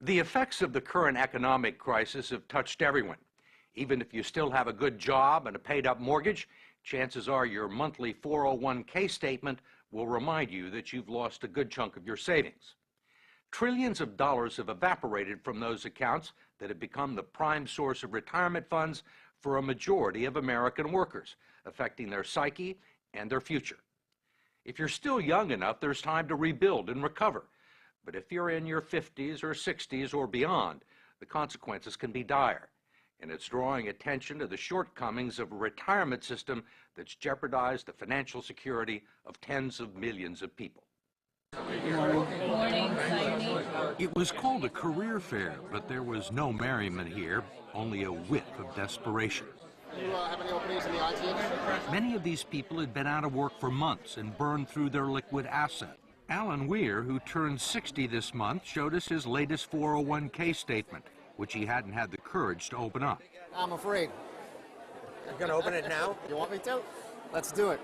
The effects of the current economic crisis have touched everyone. Even if you still have a good job and a paid-up mortgage, chances are your monthly 401k statement will remind you that you've lost a good chunk of your savings. Trillions of dollars have evaporated from those accounts that have become the prime source of retirement funds for a majority of American workers, affecting their psyche and their future. If you're still young enough, there's time to rebuild and recover. But if you're in your 50s or 60s or beyond, the consequences can be dire. And it's drawing attention to the shortcomings of a retirement system that's jeopardized the financial security of tens of millions of people. Good morning. Good morning. It was called a career fair, but there was no merriment here, only a whiff of desperation. Do you have any openings in the IT industry? Many of these people had been out of work for months and burned through their liquid asset. Alan Weir, who turned 60 this month, showed us his latest 401k statement, which he hadn't had the courage to open up. I'm afraid. You're going to open it now? You want me to? Let's do it.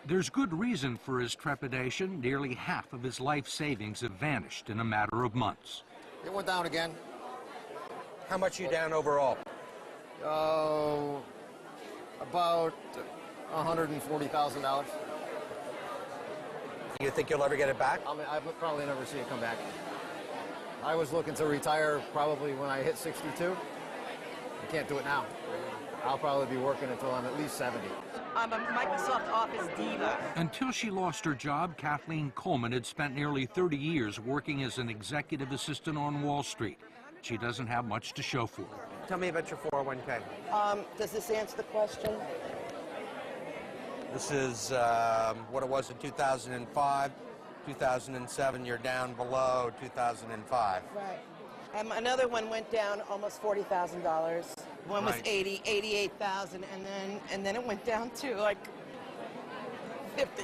There's good reason for his trepidation. Nearly half of his life savings have vanished in a matter of months. It went down again. How much are you down overall? About $140,000. Do you think you'll ever get it back? I'll probably never see it come back. I was looking to retire probably when I hit 62. I can't do it now. I'll probably be working until I'm at least 70. I'm a Microsoft Office diva. Until she lost her job, Kathleen Coleman had spent nearly 30 years working as an executive assistant on Wall Street. She doesn't have much to show for it. Tell me about your 401k. Does this answer the question? This is what it was in 2005. 2007, you're down below 2005. Right. Another one went down almost $40,000. One was Right. 88,000, and then it went down to like 50.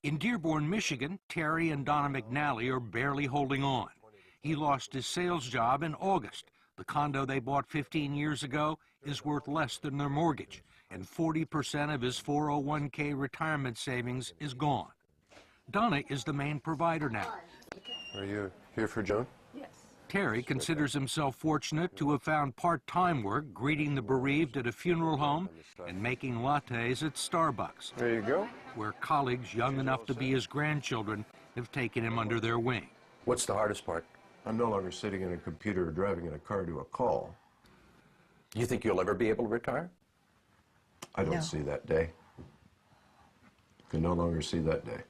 In Dearborn, Michigan, Terry and Donna McNally are barely holding on. He lost his sales job in August. The condo they bought 15 years ago is worth less than their mortgage, and 40% of his 401k retirement savings is gone. Donna is the main provider now. Are you here for Joan? Yes. Terry considers himself fortunate to have found part-time work greeting the bereaved at a funeral home and making lattes at Starbucks, There you go. where colleagues young enough to be his grandchildren have taken him under their wing. What's the hardest part? I'm no longer sitting in a computer or driving in a car to a call. Do you think you'll ever be able to retire? I don't see that day. Can no longer see that day.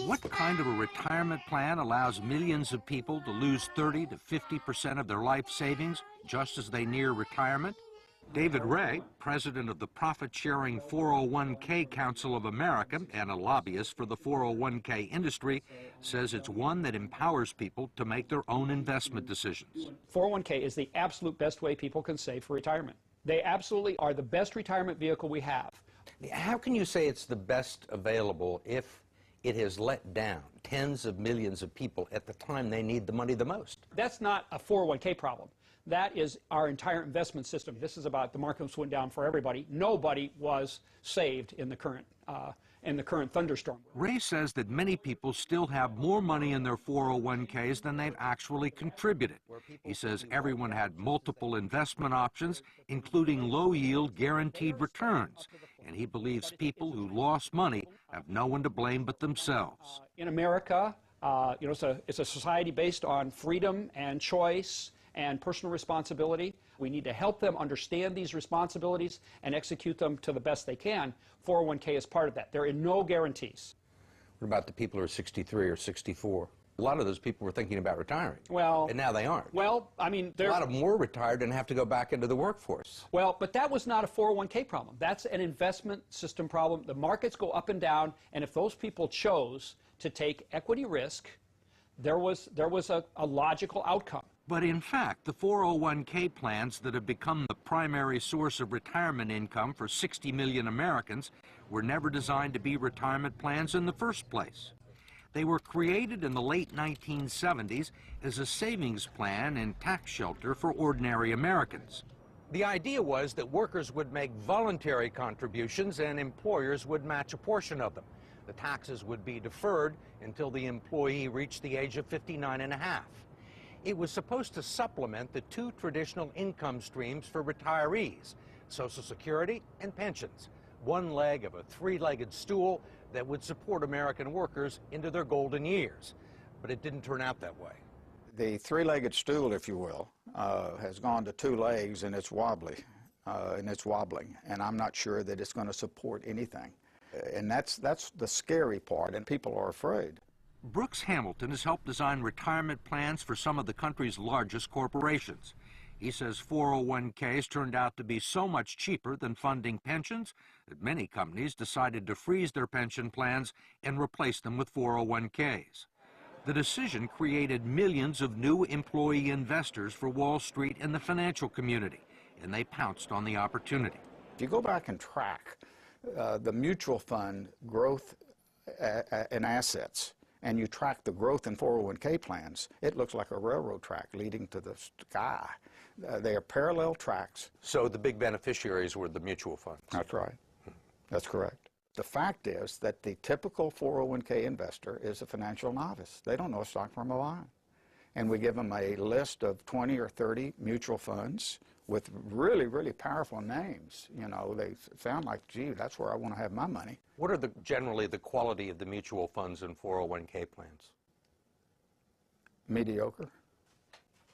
What kind of a retirement plan allows millions of people to lose 30 to 50% of their life savings just as they near retirement? David Ray, president of the Profit-Sharing 401k Council of America and a lobbyist for the 401k industry, says it's one that empowers people to make their own investment decisions. 401k is the absolute best way people can save for retirement. They absolutely are the best retirement vehicle we have. How can you say it's the best available if it has let down tens of millions of people at the time they need the money the most? That's not a 401k problem. That is our entire investment system. This is about the markets went down for everybody. Nobody was saved in the current thunderstorm. Ray says that many people still have more money in their 401ks than they've actually contributed. He says everyone had multiple investment options, including low-yield guaranteed returns, and he believes people who lost money have no one to blame but themselves. In America, it's a society based on freedom and choice and personal responsibility. We need to help them understand these responsibilities and execute them to the best they can. 401k is part of that. There are no guarantees. What about the people who are 63 or 64? A lot of those people were thinking about retiring. Well, and now they aren't. Well, I mean, a lot of them were retired and have to go back into the workforce. Well, but that was not a 401k problem. That's an investment system problem. The markets go up and down, and if those people chose to take equity risk, there was a logical outcome. But in fact, the 401k plans that have become the primary source of retirement income for 60 million Americans were never designed to be retirement plans in the first place. They were created in the late 1970s as a savings plan and tax shelter for ordinary Americans. The idea was that workers would make voluntary contributions and employers would match a portion of them. The taxes would be deferred until the employee reached the age of 59 and a half. It was supposed to supplement the two traditional income streams for retirees, Social Security and pensions, one leg of a three-legged stool that would support American workers into their golden years. But it didn't turn out that way. The three-legged stool, if you will, has gone to two legs, and it's wobbly, and it's wobbling, and I'm not sure that it's going to support anything. And that's the scary part, and people are afraid. Brooks Hamilton has helped design retirement plans for some of the country's largest corporations. He says 401ks turned out to be so much cheaper than funding pensions that many companies decided to freeze their pension plans and replace them with 401ks. The decision created millions of new employee investors for Wall Street and the financial community, and they pounced on the opportunity. If you go back and track the mutual fund growth in assets, and you track the growth in 401k plans, it looks like a railroad track leading to the sky. They are parallel tracks. So the big beneficiaries were the mutual funds. That's right. That's correct. The fact is that the typical 401k investor is a financial novice. They don't know a stock from a bond. And we give them a list of 20 or 30 mutual funds with really, really powerful names. You know, they sound like, gee, that's where I want to have my money. What are generally the quality of the mutual funds and 401k plans? Mediocre.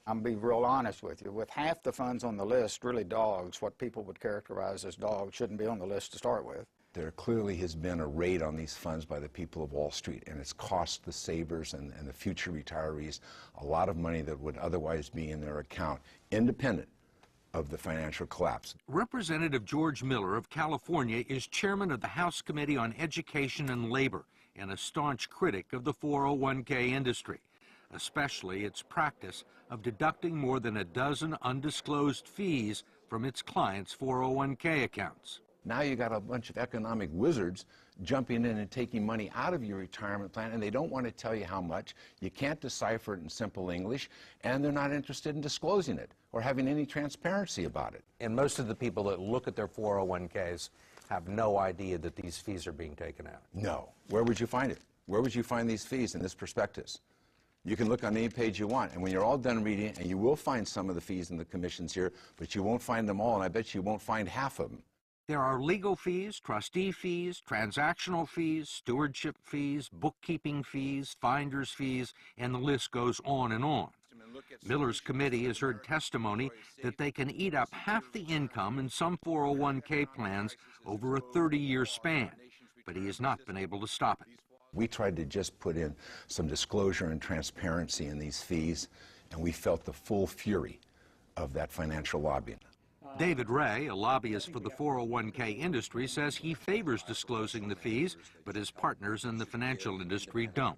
I'm going to be real honest with you. With half the funds on the list, really dogs, what people would characterize as dogs, shouldn't be on the list to start with. There clearly has been a raid on these funds by the people of Wall Street, and it's cost the savers and the future retirees a lot of money that would otherwise be in their account, independent of the financial collapse. Representative George Miller of California is chairman of the House Committee on Education and Labor and a staunch critic of the 401k industry, especially its practice of deducting more than a dozen undisclosed fees from its clients' 401k accounts. Now you got a bunch of economic wizards jumping in and taking money out of your retirement plan, and they don't want to tell you how much. You can't decipher it in simple English, and they're not interested in disclosing it or having any transparency about it. And most of the people that look at their 401ks have no idea that these fees are being taken out. No. Where would you find it? Where would you find these fees in this prospectus? You can look on any page you want, and when you're all done reading it, and you will find some of the fees and the commissions here, but you won't find them all, and I bet you won't find half of them. There are legal fees, trustee fees, transactional fees, stewardship fees, bookkeeping fees, finder's fees, and the list goes on and on. Miller's committee has heard testimony that they can eat up half the income in some 401k plans over a 30-year span, but he has not been able to stop it. We tried to just put in some disclosure and transparency in these fees, and we felt the full fury of that financial lobbying. David Ray, a lobbyist for the 401k industry, says he favors disclosing the fees, but his partners in the financial industry don't.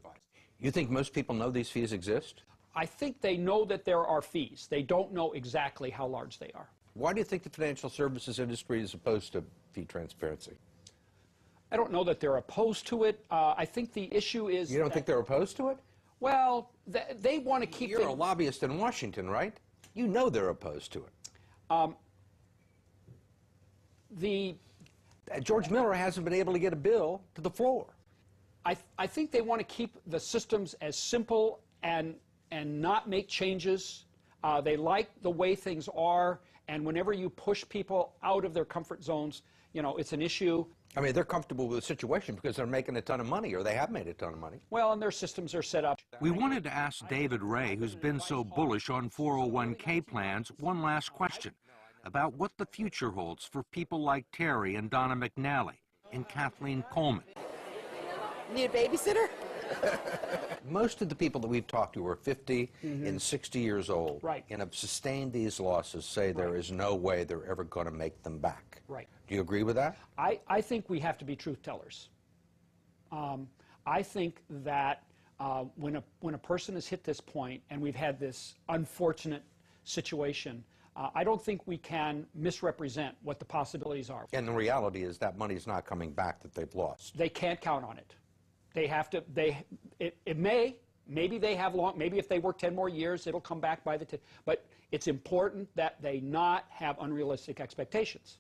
You think most people know these fees exist? I think they know that there are fees. They don't know exactly how large they are. Why do you think the financial services industry is opposed to fee transparency? I don't know that they're opposed to it. I think the issue is... You don't think they're opposed to it? Well, they want to keep... You're a lobbyist in Washington, right? You know they're opposed to it. George Miller hasn't been able to get a bill to the floor. I think they want to keep the systems as simple and not make changes. They like the way things are, and whenever you push people out of their comfort zones, you know, it's an issue. I mean, they're comfortable with the situation because they're making a ton of money, or they have made a ton of money. Well, and their systems are set up. We wanted to ask David Ray, who's been so bullish on 401k plans, one last question about what the future holds for people like Terry and Donna McNally and Kathleen Coleman. Need a babysitter? Most of the people that we've talked to are 50 and 60 years old, Right. and have sustained these losses, say there is no way they're ever going to make them back. Right. Do you agree with that? I think we have to be truth tellers. I think that when a person has hit this point and we've had this unfortunate situation, I don't think we can misrepresent what the possibilities are. And the reality is that money's not coming back that they've lost. They can't count on it. They have to, maybe they have maybe if they work 10 more years, it'll come back by but it's important that they not have unrealistic expectations.